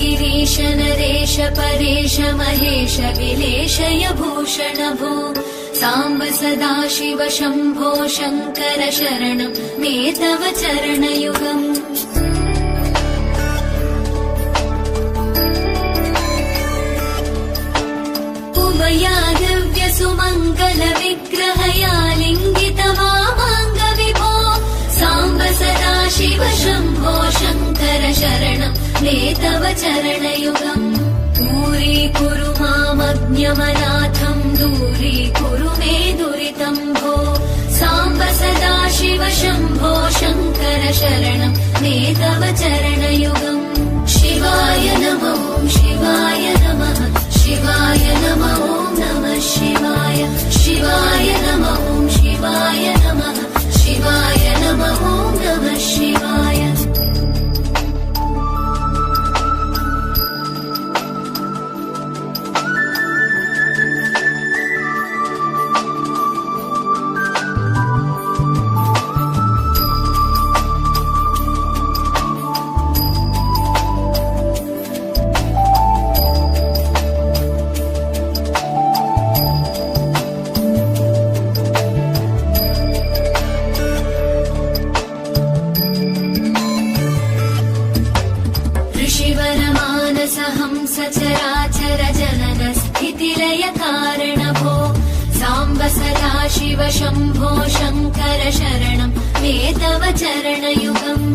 गिरीश नरेश परेश महेश विलेशय भूषण भो साम्ब सदाशिव शम्भो शङ्कर शरणं मे तव चरणयुगम् उभयादिव्य सुमङ्गल विग्रहया लिङ्गित वामाङ्ग विभो साम्ब सदाशिव शम्भो शङ्कर शरणं मे तव चरणयुगम् दूरीकुरु मामज्ञमनाथम् दूरीकुरु मे दुरितम् भो साम्ब सदाशिव शम्भो शङ्कर शरणं मे तव चरणयुगम् शिवाय नमो शिवाय नमः शिवाय नमो नमः शिवाय शिवाय नमो शिवाय नमः शिवाय नमो नमः शिवाय सचराचर जनन स्थितिलय कारण भो साम्ब सदाशिव शम्भो शङ्कर शरणं मे तव चरणयुगम्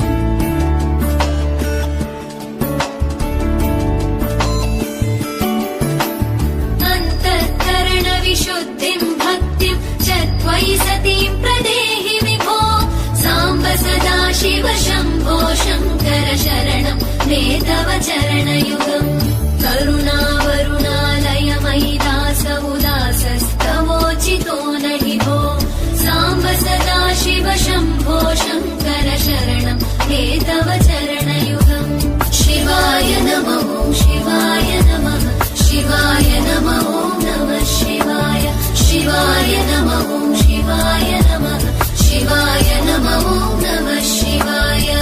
अन्तःकरण विशुद्धिं भक्तिं च त्वयि सतीं प्रदेहि विभो साम्ब सदाशिव शम्भो शङ्कर शरणं मे तव चरणयुगम् करुणावरुणालय मयि दास उदासस्तवोचितो नहि भो साम्ब सदाशिव शम्भो शङ्कर शरणं मे तव चरणयुगम् शिवाय नमो शिवाय नमः शिवाय नमो नमः शिवाय शिवाय नमो शिवाय नमः शिवाय नमो नमः शिवाय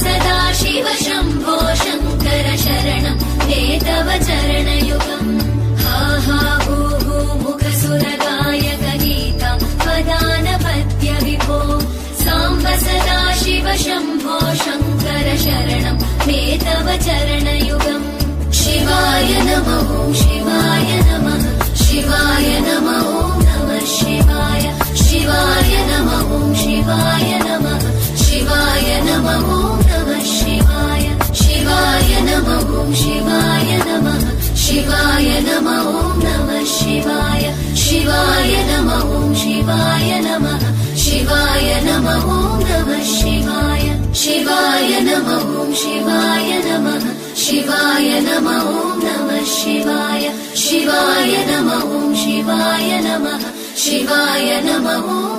सदाशिव शम्भो शङ्कर शरणं मे तव चरणयुगम् हा हा भू भू मुखसुरगायक गीता वदानपद्य विभो साम्ब सदाशिव शम्भो शङ्कर शरणं मे तव चरणयुगम् शिवाय नमो शिवाय नमः शिवाय नमो नमः शिवाय शिवाय नमो शिवाय नमः शिवाय नमो नमः शिवाय शिवाय नमो शिवाय नमः शिवाय नमो नमः शिवाय शिवाय नमो शिवाय नमः शिवाय नमो नमः शिवाय शिवाय नमो शिवाय नमः शिवाय नमो नमः शिवाय शिवाय नमो शिवाय नमः शिवाय नमो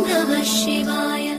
नमः शिवाय